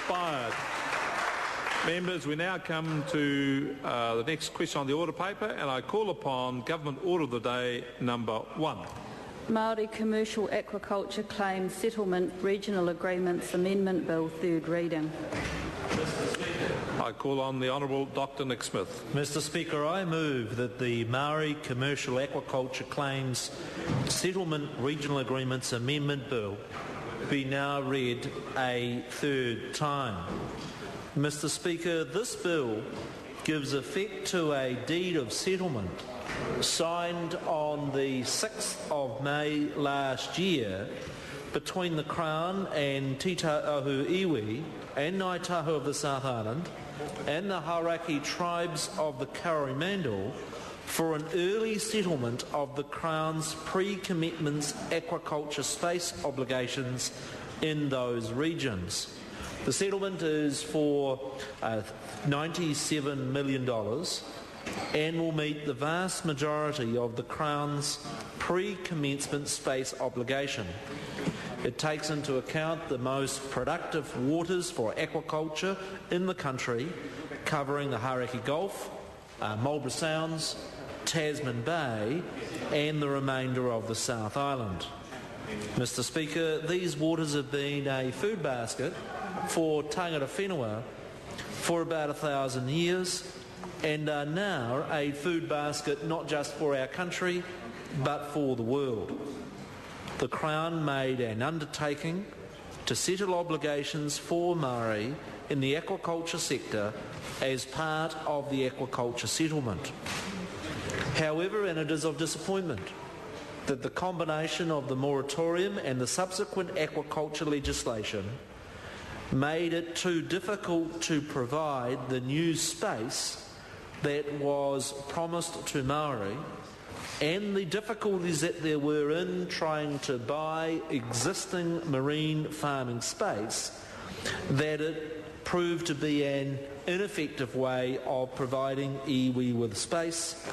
expired. Members, we now come to the next question on the order paper, and I call upon Government Order of the Day number 1. Maori Commercial Aquaculture Claims Settlement Regional Agreements Amendment Bill, third reading. I call on the Honourable Dr Nick Smith. Mr Speaker, I move that the Maori Commercial Aquaculture Claims Settlement Regional Agreements Amendment Bill be now read a third time. Mr Speaker, this bill gives effect to a deed of settlement signed on the 6th of May last year between the Crown and Te Tahu Iwi and Ngāi Tahu of the South Island and the Hauraki tribes of the Coromandel for an early settlement of the Crown's pre-commitments aquaculture space obligations in those regions. The settlement is for $97 million and will meet the vast majority of the Crown's pre-commencement space obligation. It takes into account the most productive waters for aquaculture in the country, covering the Hauraki Gulf, Marlborough Sounds, Tasman Bay and the remainder of the South Island. Mr Speaker, these waters have been a food basket for tangata whenua for about 1,000 years and are now a food basket not just for our country but for the world. The Crown made an undertaking to settle obligations for Maori in the aquaculture sector as part of the aquaculture settlement. However, and it is of disappointment that the combination of the moratorium and the subsequent aquaculture legislation made it too difficult to provide the new space that was promised to Maori, and the difficulties that there were in trying to buy existing marine farming space, that it proved to be an ineffective way of providing iwi with space,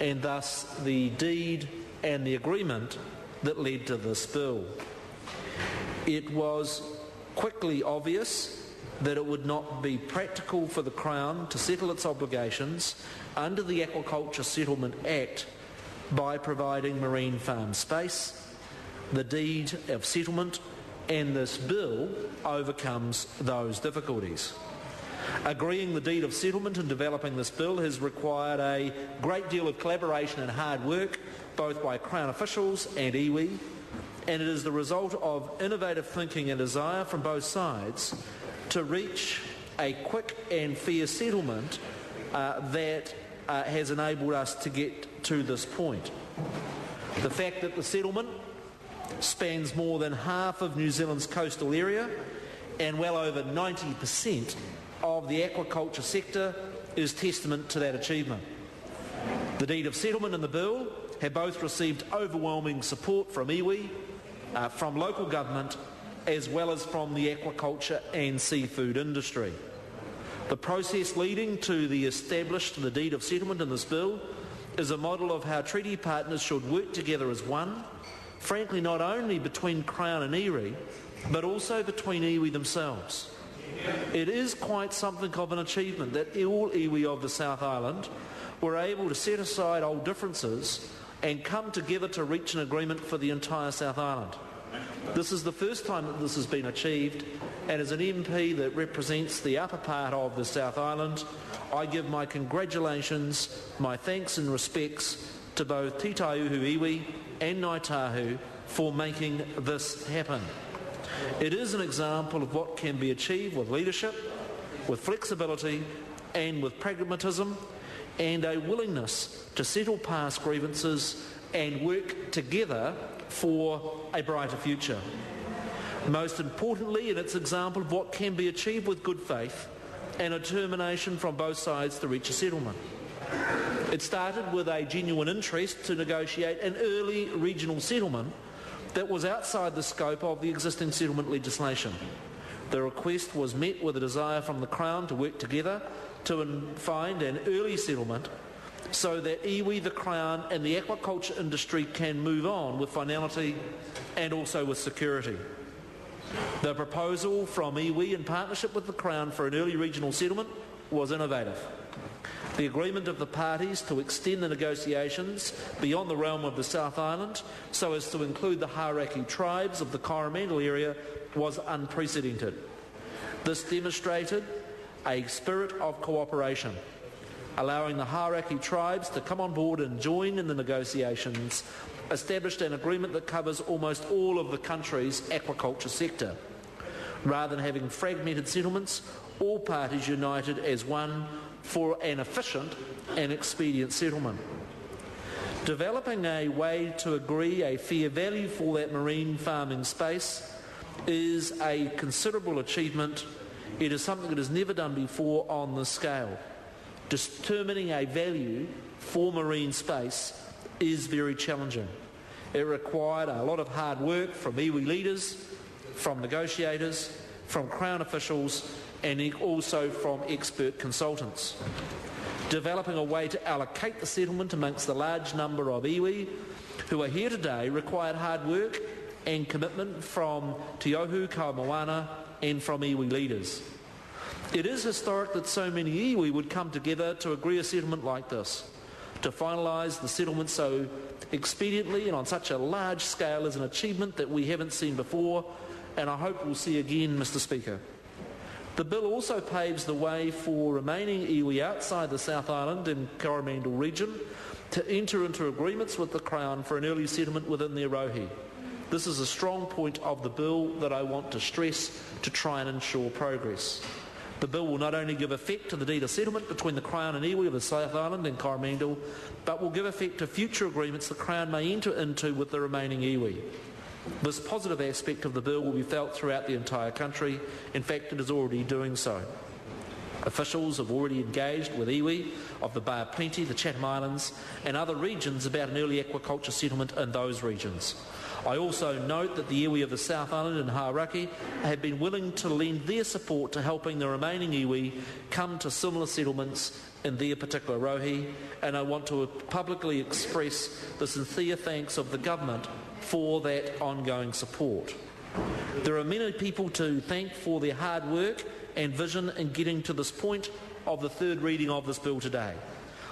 and thus the deed and the agreement that led to this bill. It was quickly obvious that it would not be practical for the Crown to settle its obligations under the Aquaculture Settlement Act by providing marine farm space. The deed of settlement and this bill overcomes those difficulties. Agreeing the deed of settlement and developing this bill has required a great deal of collaboration and hard work, both by Crown officials and iwi, and it is the result of innovative thinking and desire from both sides to reach a quick and fair settlement that has enabled us to get to this point. The fact that the settlement spans more than half of New Zealand's coastal area and well over 90% of the aquaculture sector is testament to that achievement. The deed of settlement and the bill have both received overwhelming support from iwi, from local government, as well as from the aquaculture and seafood industry. The process leading to the deed of settlement in this bill is a model of how treaty partners should work together as one, frankly not only between Crown and iwi, but also between iwi themselves. It is quite something of an achievement that all iwi of the South Island were able to set aside old differences and come together to reach an agreement for the entire South Island. This is the first time that this has been achieved, and as an MP that represents the upper part of the South Island, I give my congratulations, my thanks and respects to both Te Tahu Iwi and Ngāi Tahu for making this happen. It is an example of what can be achieved with leadership, with flexibility and with pragmatism, and a willingness to settle past grievances and work together for a brighter future. Most importantly, it's an example of what can be achieved with good faith and a determination from both sides to reach a settlement. It started with a genuine interest to negotiate an early regional settlement that was outside the scope of the existing settlement legislation. The request was met with a desire from the Crown to work together to find an early settlement so that iwi, the Crown and the aquaculture industry can move on with finality and also with security. The proposal from iwi in partnership with the Crown for an early regional settlement was innovative. The agreement of the parties to extend the negotiations beyond the realm of the South Island so as to include the Hauraki tribes of the Coromandel area was unprecedented. This demonstrated a spirit of cooperation, allowing the Hauraki tribes to come on board and join in the negotiations, established an agreement that covers almost all of the country's aquaculture sector. Rather than having fragmented settlements, all parties united as one for an efficient and expedient settlement. Developing a way to agree a fair value for that marine farming space is a considerable achievement. It is something that is never done before on this scale. Determining a value for marine space is very challenging. It required a lot of hard work from iwi leaders, from negotiators, from Crown officials, and also from expert consultants. Developing a way to allocate the settlement amongst the large number of iwi who are here today required hard work and commitment from Te Auhu, Kaumoana and from iwi leaders. It is historic that so many iwi would come together to agree a settlement like this. To finalise the settlement so expediently and on such a large scale is an achievement that we haven't seen before, and I hope we'll see again, Mr. Speaker. The bill also paves the way for remaining iwi outside the South Island and Coromandel region to enter into agreements with the Crown for an early settlement within their rohe. This is a strong point of the bill that I want to stress to try and ensure progress. The bill will not only give effect to the deed of settlement between the Crown and iwi of the South Island and Coromandel, but will give effect to future agreements the Crown may enter into with the remaining iwi. This positive aspect of the bill will be felt throughout the entire country. In fact, it is already doing so. Officials have already engaged with iwi of the Bay of Plenty, the Chatham Islands and other regions about an early aquaculture settlement in those regions. I also note that the iwi of the South Island and Hauraki have been willing to lend their support to helping the remaining iwi come to similar settlements in their particular rohe, and I want to publicly express the sincere thanks of the government for that ongoing support. There are many people to thank for their hard work and vision in getting to this point of the third reading of this bill today.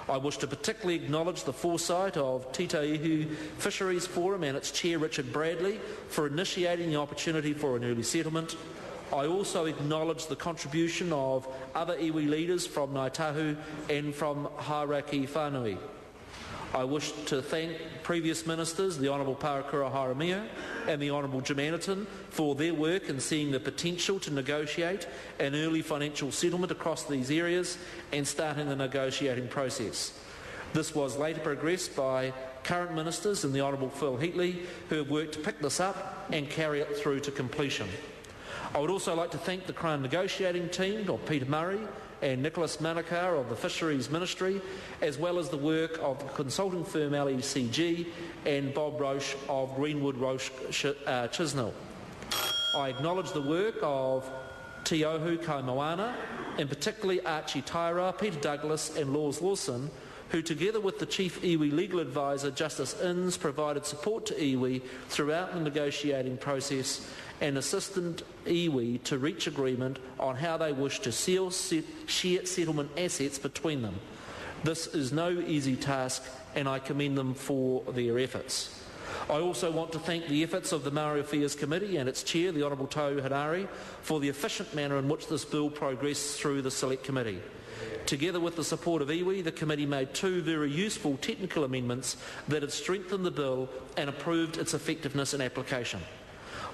I wish to particularly acknowledge the foresight of Titaihu Fisheries Forum and its chair Richard Bradley for initiating the opportunity for an early settlement. I also acknowledge the contribution of other iwi leaders from Ngāi Tahu and from Hauraki Whānui. I wish to thank previous ministers, the Honourable Parakura Haramia and the Honourable Jim Anderton, for their work in seeing the potential to negotiate an early financial settlement across these areas and starting the negotiating process. This was later progressed by current ministers and the Honourable Phil Heatley, who have worked to pick this up and carry it through to completion. I would also like to thank the Crown negotiating team of Peter Murray and Nicholas Manakar of the Fisheries Ministry, as well as the work of the consulting firm LECG and Bob Roche of Greenwood Roche Chisnell. I acknowledge the work of Te Auhu Kaumoana, and particularly Archie Taira, Peter Douglas and Laws Lawson, who together with the Chief iwi Legal Advisor Justice Innes provided support to iwi throughout the negotiating process and assisted iwi to reach agreement on how they wish to share settlement assets between them. This is no easy task, and I commend them for their efforts. I also want to thank the efforts of the Maori Affairs Committee and its chair, the Honourable Tau Hanari, for the efficient manner in which this bill progressed through the Select Committee. Together with the support of iwi, the committee made two very useful technical amendments that have strengthened the bill and improved its effectiveness and application.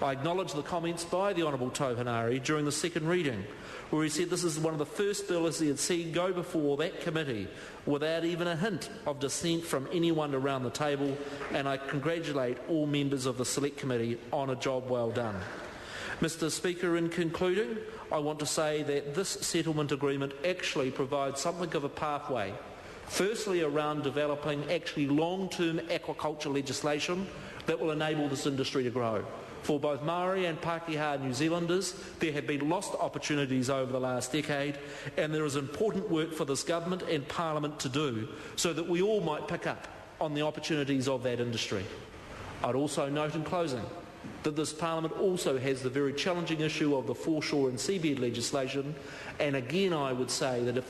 I acknowledge the comments by the Honourable Tau Hanari during the second reading, where he said this is one of the first bills he had seen go before that committee without even a hint of dissent from anyone around the table, and I congratulate all members of the Select Committee on a job well done. Mr. Speaker, in concluding, I want to say that this settlement agreement actually provides something of a pathway, firstly around developing actually long-term aquaculture legislation that will enable this industry to grow. For both Maori and Pākehā New Zealanders, there have been lost opportunities over the last decade, and there is important work for this government and Parliament to do so that we all might pick up on the opportunities of that industry. I'd also note in closing that this Parliament also has the very challenging issue of the foreshore and seabed legislation, and again I would say that if